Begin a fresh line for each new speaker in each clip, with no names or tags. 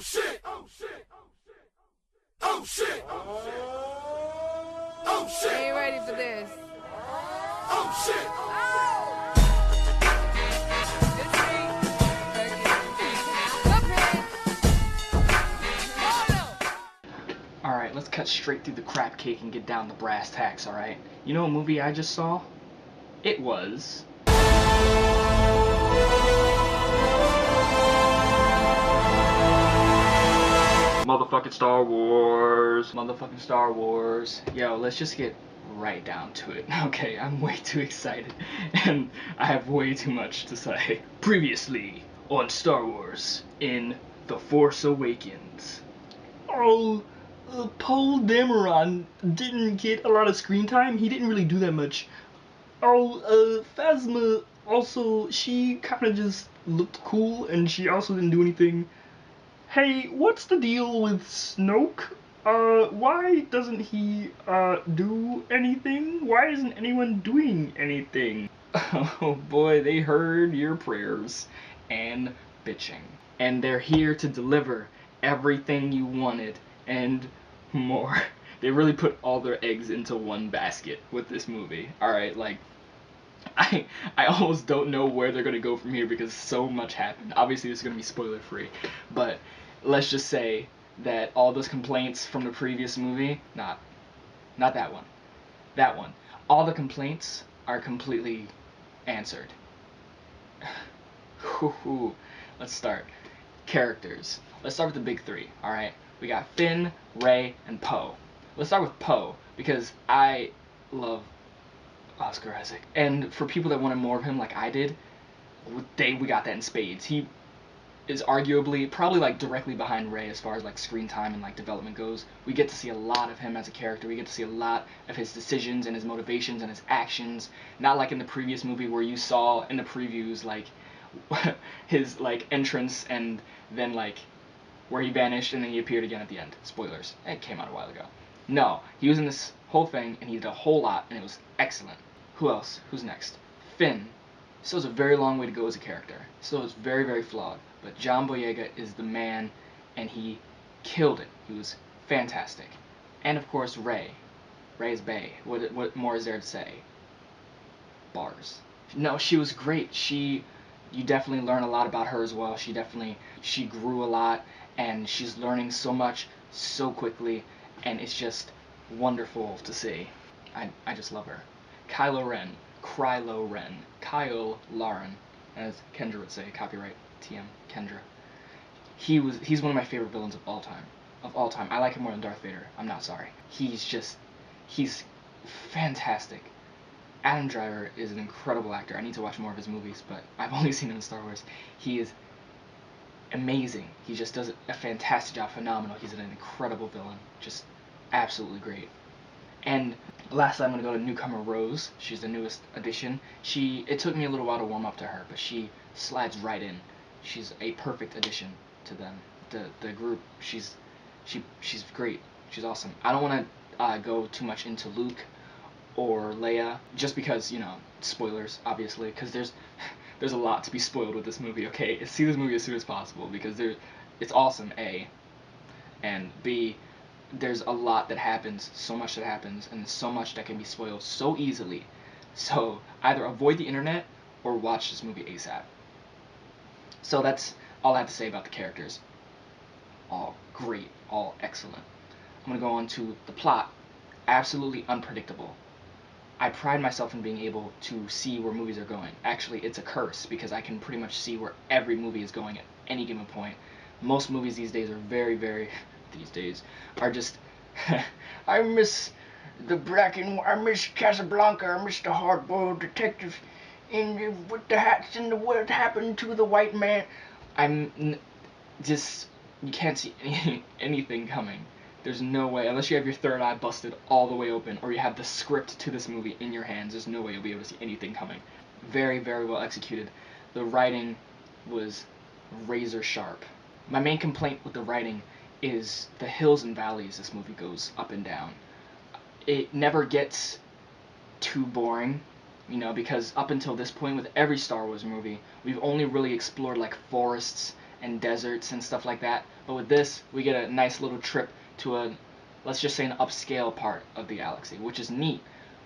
Oh shit! Oh shit! Oh shit! Oh shit!
Ain't ready for this.
Oh shit!
Alright, let's cut straight through the crap cake and get down to brass tacks, alright? You know what movie I just saw? It was... Motherfucking Star Wars. Motherfucking Star Wars. Yo, let's just get right down to it. Okay, I'm way too excited, and I have way too much to say. Previously on Star Wars in The Force Awakens. Oh, Paul Dameron didn't get a lot of screen time. He didn't really do that much. Oh, Phasma also, she kind of just looked cool, and she also didn't do anything. Hey, what's the deal with Snoke? Why doesn't he, do anything? Why isn't anyone doing anything? Oh boy, they heard your prayers and bitching. And they're here to deliver everything you wanted and more. They really put all their eggs into one basket with this movie. Alright, like, I almost don't know where they're gonna go from here because so much happened. Obviously, this is gonna be spoiler free, but let's just say that all those complaints from the previous movie, not that one, all the complaints are completely answered. Let's start. Characters. Let's start with the big three, alright? We got Finn, Rey, and Poe. Let's start with Poe, because I love Oscar Isaac. And for people that wanted more of him like I did, we got that in spades. He is arguably probably like directly behind Rey as far as like screen time and like development goes. We get to see a lot of him as a character. We get to see a lot of his decisions and his motivations and his actions. Not like in the previous movie where you saw in the previews like his like entrance and then like where he vanished and then he appeared again at the end. Spoilers. It came out a while ago. No, he was in this whole thing and he did a whole lot and it was excellent. Who else? Who's next? Finn. Still has a very long way to go as a character. Still is very, very flawed. But John Boyega is the man, and he killed it. He was fantastic. And of course, Rey. Rey is Bae. What more is there to say? Bars. No, she was great. You definitely learn a lot about her as well. She grew a lot, and she's learning so much so quickly, and it's just wonderful to see. I just love her. Kylo Ren. Kyle Lauren, as Kendra would say, copyright TM Kendra. He's one of my favorite villains of all time. I like him more than Darth Vader. I'm not sorry. He's fantastic. Adam Driver is an incredible actor. I need to watch more of his movies, but I've only seen him in Star Wars. He is amazing. He just does a fantastic job, phenomenal. He's an incredible villain. Just absolutely great. And lastly, I'm going to go to newcomer Rose. She's the newest addition. It took me a little while to warm up to her, but she slides right in. She's a perfect addition to them, the group. She's great. She's awesome. I don't want to go too much into Luke or Leia, just because, spoilers, obviously, because there's a lot to be spoiled with this movie. Okay, see this movie as soon as possible because it's awesome. A, and B, there's a lot that happens, so much that happens, and so much that can be spoiled so easily. So either avoid the internet or watch this movie ASAP. So that's all I have to say about the characters. All great, all excellent. I'm going to go on to the plot. Absolutely unpredictable. I pride myself in being able to see where movies are going. Actually, it's a curse because I can pretty much see where every movie is going at any given point. Most movies these days are are just I miss the I miss Casablanca, I miss the hard-boiled detective with the hats and what happened to the white man. You can't see anything coming. There's no way, unless you have your third eye busted all the way open, or you have the script to this movie in your hands, there's no way you'll be able to see anything coming. Very, very well executed. The writing was razor sharp. My main complaint with the writing is the hills and valleys this movie goes up and down. It never gets too boring, because up until this point with every Star Wars movie, we've only really explored like forests and deserts and stuff like that. But with this, we get a nice little trip to a, let's just say, an upscale part of the galaxy, which is neat.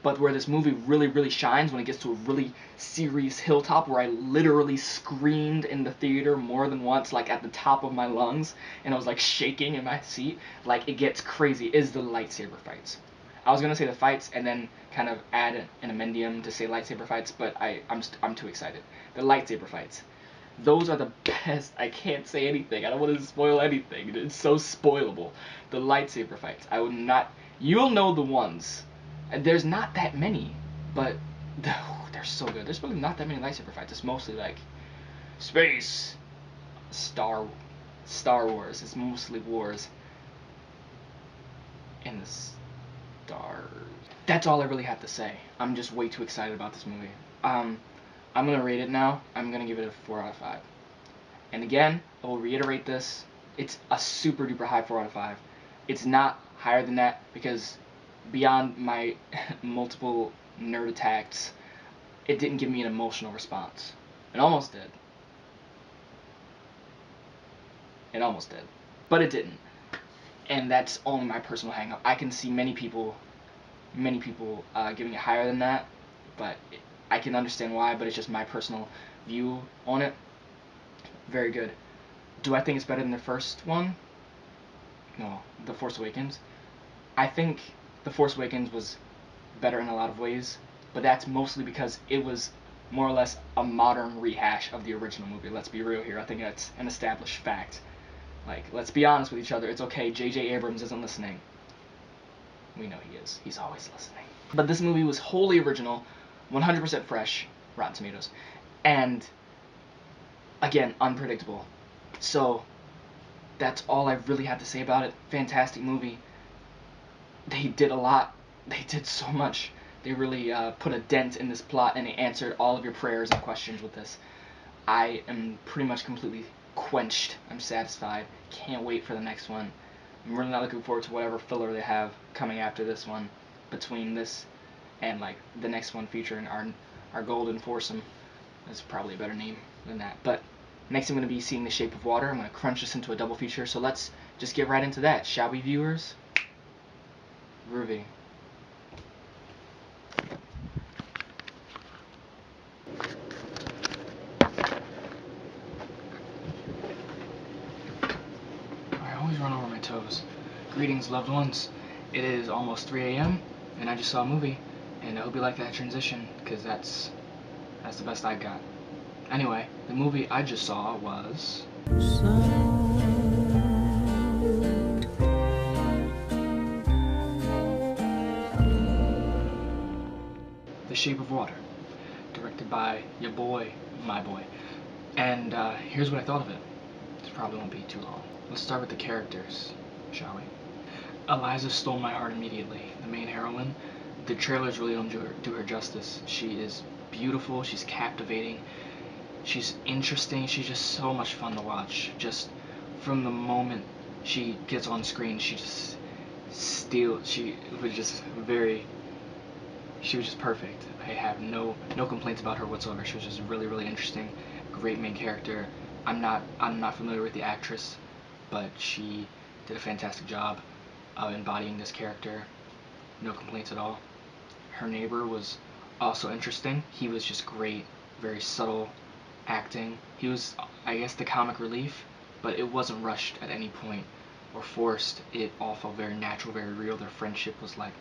But where this movie really, really shines when it gets to a really serious hilltop where I literally screamed in the theater more than once, like at the top of my lungs, and I was like shaking in my seat, like it gets crazy, is the lightsaber fights. I was gonna say the fights and then kind of add an amendium to say lightsaber fights, but I'm too excited. The lightsaber fights. Those are the best. I can't say anything. I don't want to spoil anything. It's so spoilable. The lightsaber fights. I would not. You'll know the ones. There's not that many, but they're so good. There's really not that many lightsaber fights. It's mostly like space, Star Wars. It's mostly wars in the stars. That's all I really have to say. I'm just way too excited about this movie. I'm gonna rate it now. I'm gonna give it a 4 out of 5. And again, I will reiterate this. It's a super duper high 4 out of 5. It's not higher than that because beyond my multiple nerd attacks, it didn't give me an emotional response. It almost did. It almost did. But it didn't. And that's only my personal hang up. I can see many people giving it higher than that, but I can understand why, but it's just my personal view on it. Very good. Do I think it's better than the first one? No, The Force Awakens. I think The Force Awakens was better in a lot of ways, but that's mostly because it was more or less a modern rehash of the original movie. Let's be real here. I think that's an established fact. Like, let's be honest with each other. It's okay. J.J. Abrams isn't listening. We know he is. He's always listening. But this movie was wholly original, 100% fresh, Rotten Tomatoes, and again, unpredictable. So that's all I really have to say about it. Fantastic movie. They did a lot. They did so much. They really put a dent in this plot, and they answered all of your prayers and questions with this. I am pretty much completely quenched. I'm satisfied. Can't wait for the next one. I'm really not looking forward to whatever filler they have coming after this one, between this and like the next one featuring our golden foursome. That's probably a better name than that. But next I'm going to be seeing The Shape of Water. I'm going to crunch this into a double feature. So let's just get right into that, shall we, viewers? Groovy. I always run over my toes. Greetings, loved ones. It is almost 3 a.m. and I just saw a movie, and I hope you like that transition, because that's the best I got. Anyway, the movie I just saw was The Shape of Water, directed by your boy, my boy. And here's what I thought of it. This probably won't be too long. Let's start with the characters, shall we? Eliza stole my heart immediately. The main heroine. The trailers really don't do her justice. She is beautiful. She's captivating. She's interesting. She's just so much fun to watch. Just from the moment she gets on screen, she just steals. She was just perfect. I have no complaints about her whatsoever. She was just really, really interesting. Great main character. I'm not familiar with the actress, but she did a fantastic job of embodying this character. No complaints at all. Her neighbor was also interesting. He was just great. Very subtle acting. He was, I guess, the comic relief, but it wasn't rushed at any point or forced. It all felt very natural, very real. Their friendship was like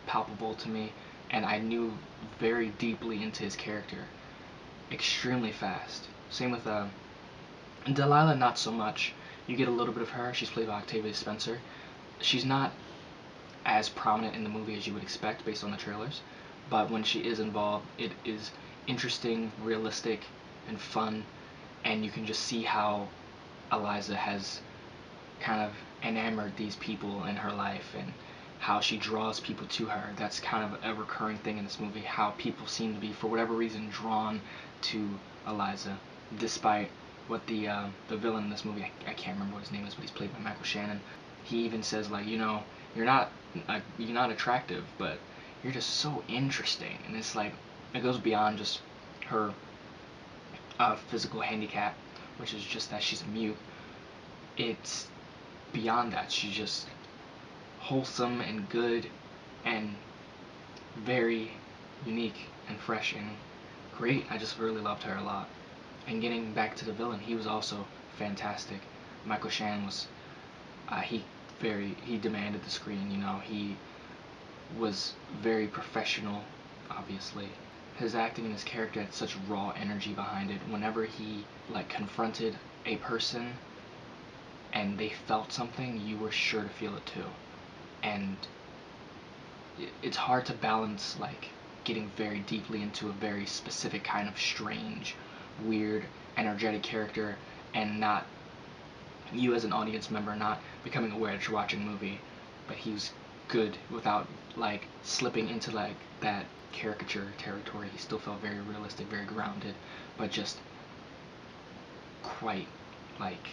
palpable to me, and I knew very deeply into his character extremely fast. Same with Delilah, not so much. You get a little bit of her. She's played by Octavia Spencer. She's not as prominent in the movie as you would expect based on the trailers, but when she is involved, it is interesting, realistic, and fun, and you can just see how Eliza has kind of enamored these people in her life and how she draws people to her. That's kind of a recurring thing in this movie, how people seem to be, for whatever reason, drawn to Eliza, despite what the villain in this movie, I can't remember what his name is, but he's played by Michael Shannon. He even says, like, you know, you're not attractive, but you're just so interesting. And it's like, it goes beyond just her physical handicap which is just that she's mute. It's beyond that. She's just wholesome and good and very unique and fresh and great. I just really loved her a lot. And getting back to the villain, he was also fantastic. Michael Shannon was he demanded the screen. He was very professional. Obviously, his acting and his character had such raw energy behind it. Whenever he confronted a person and they felt something, you were sure to feel it too. And it's hard to balance getting very deeply into a very specific kind of strange, weird, energetic character and not you as an audience member not becoming aware that you're watching a movie. But he was good without slipping into that caricature territory. He still felt very realistic, very grounded, but just quite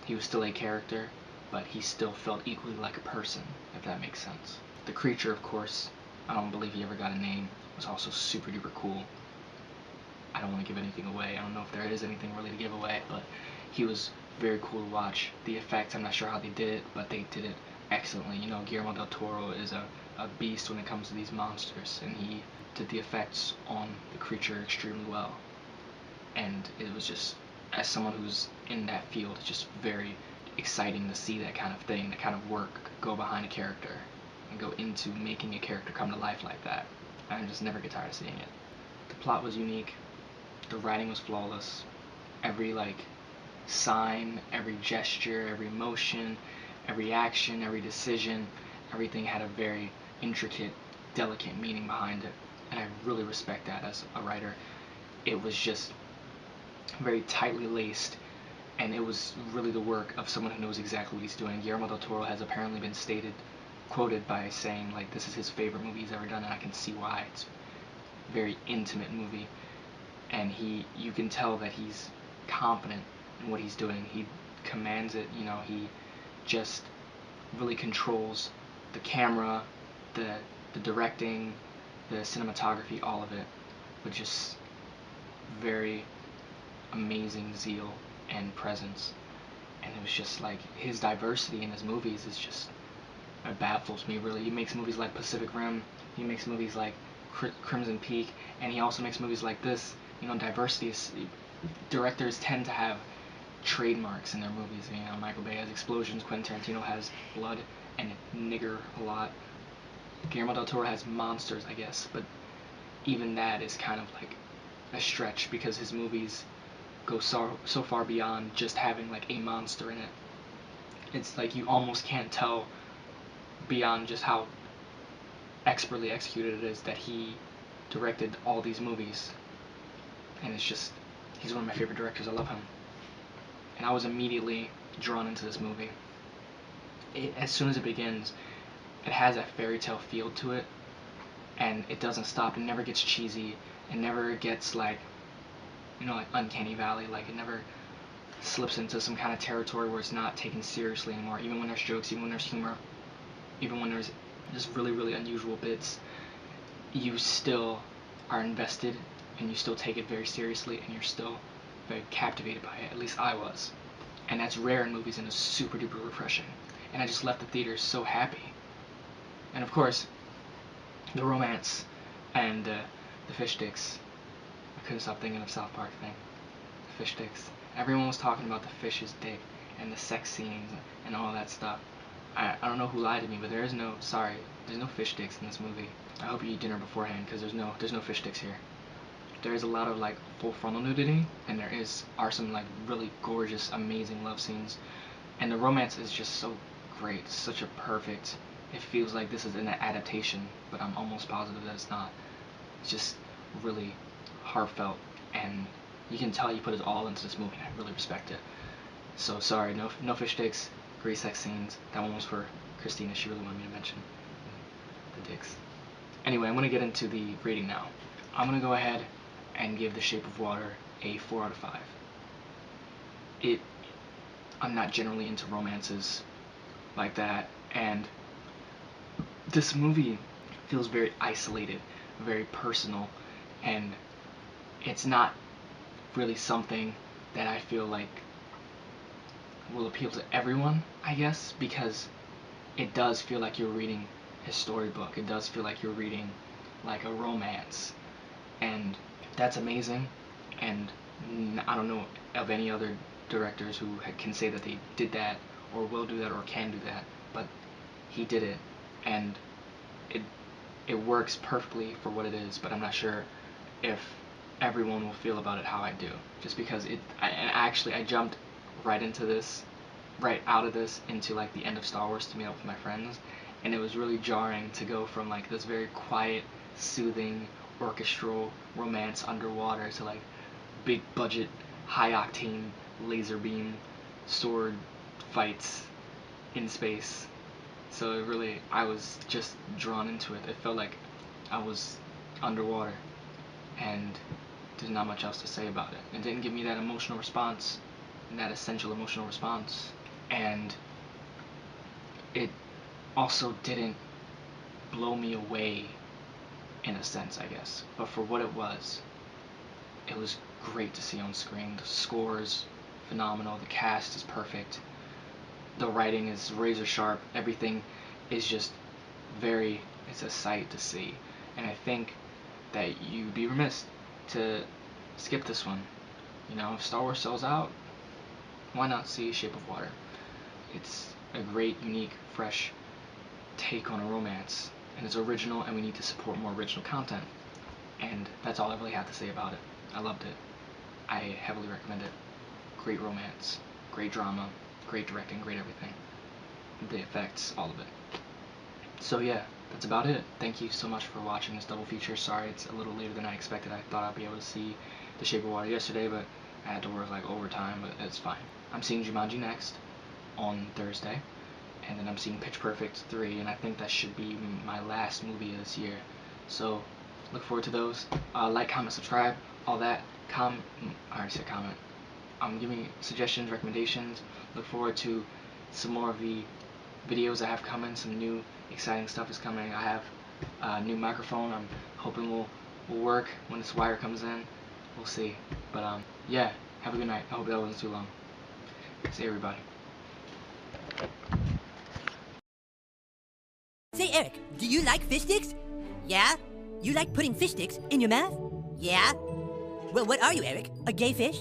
he was still a character, but he still felt equally like a person, if that makes sense. The creature, of course, I don't believe he ever got a name, was also super duper cool. I don't want to give anything away. I don't know if there is anything really to give away, but he was very cool to watch. The effects, I'm not sure how they did it, but they did it excellently. Guillermo del Toro is a beast when it comes to these monsters, and he did the effects on the creature extremely well. And it was just, as someone who's in that field, it's just very exciting to see that kind of thing, that kind of work go behind a character and go into making a character come to life like that. I just never get tired of seeing it. The plot was unique. The writing was flawless. Every sign, every gesture, every motion, every action, every decision, everything had a very intricate, delicate meaning behind it. And I really respect that as a writer. It was just very tightly laced, and it was really the work of someone who knows exactly what he's doing. Guillermo del Toro has apparently been quoted by saying this is his favorite movie he's ever done, and I can see why. It's a very intimate movie, and you can tell that he's confident in what he's doing. He commands it. He just really controls the camera, the directing, the cinematography, all of it, with just very amazing zeal and presence. And it was just his diversity in his movies is just, it baffles me really. He makes movies like Pacific Rim, he makes movies like Crimson Peak, and he also makes movies like this. Diversity is, directors tend to have trademarks in their movies. Michael Bay has explosions, Quentin Tarantino has blood and nigger a lot. Guillermo del Toro has monsters, I guess, but even that is kind of a stretch because his movies go so far beyond just having a monster in it. It's you almost can't tell beyond just how expertly executed it is that he directed all these movies. And it's just, he's one of my favorite directors. I love him. And I was immediately drawn into this movie. As soon as it begins, it has a fairy tale feel to it, and it doesn't stop. It never gets cheesy. It never gets uncanny valley. It never slips into some kind of territory where it's not taken seriously anymore. Even when there's jokes, even when there's humor, even when there's just really, really unusual bits, you still are invested and you still take it very seriously and you're still very captivated by it. At least I was. And that's rare in movies and it's super duper refreshing. And I just left the theater so happy. And of course, the romance and the Fishdicks. I couldn't stop thinking of South Park thing. The Fishdicks. Everyone was talking about the fish's dick and the sex scenes and all that stuff. I don't know who lied to me, but there's no fish sticks in this movie. I hope you eat dinner beforehand because there's no fish sticks here. There is a lot of full frontal nudity, and there are some really gorgeous, amazing love scenes, and the romance is just so great. It's such a perfect. It feels like this is an adaptation, but I'm almost positive that it's not. It's just really heartfelt, and you can tell he put his all into this movie, and I really respect it. So sorry, no fish sticks, great sex scenes. That one was for Christina. She really wanted me to mention the dicks. Anyway, I'm going to get into the rating now. I'm going to go ahead and give The Shape of Water a 4 out of 5. I'm not generally into romances like that, and this movie feels very isolated, very personal, and it's not really something that I feel will appeal to everyone, I guess, because it does feel like you're reading his storybook. It does feel like you're reading like a romance, and that's amazing. And I don't know of any other directors who can say that they did that or will do that or can do that, but he did it, and it works perfectly for what it is. But I'm not sure if everyone will feel about it how I do, just because I jumped right into this, right out of this into like the end of Star Wars to meet up with my friends, and it was really jarring to go from like this very quiet, soothing, orchestral romance underwater to like big budget, high octane laser beam sword fights in space. So it really, I was just drawn into it. It felt like I was underwater, and there's not much else to say about it. It didn't give me that emotional response, that essential emotional response, and it also didn't blow me away in a sense, I guess. But for what it was great to see on screen. The score's phenomenal, the cast is perfect, the writing is razor sharp, everything is just it's a sight to see. And I think that you'd be remiss to skip this one. You know, if Star Wars sells out, why not see Shape of Water? It's a great, unique, fresh take on a romance, and it's original, and we need to support more original content. And that's all I really have to say about it. I loved it. I heavily recommend it. Great romance, great drama, great directing, great everything. The effects, all of it. So yeah, that's about it. Thank you so much for watching this double feature. Sorry it's a little later than I expected. I thought I'd be able to see The Shape of Water yesterday, but I had to work like overtime, but it's fine. I'm seeing Jumanji next on Thursday, and then I'm seeing Pitch Perfect 3, and I think that should be my last movie of this year. So look forward to those. Like, comment, subscribe, all that. I already said comment. Give me suggestions, recommendations. Look forward to some more of the videos I have coming. Some new exciting stuff is coming. I have a new microphone. I'm hoping will work when this wire comes in. We'll see. But yeah, have a good night. I hope that wasn't too long. See everybody.
Say, Eric, do you like fish sticks? Yeah? You like putting fish sticks in your mouth? Yeah? Well, what are you, Eric? A gay fish?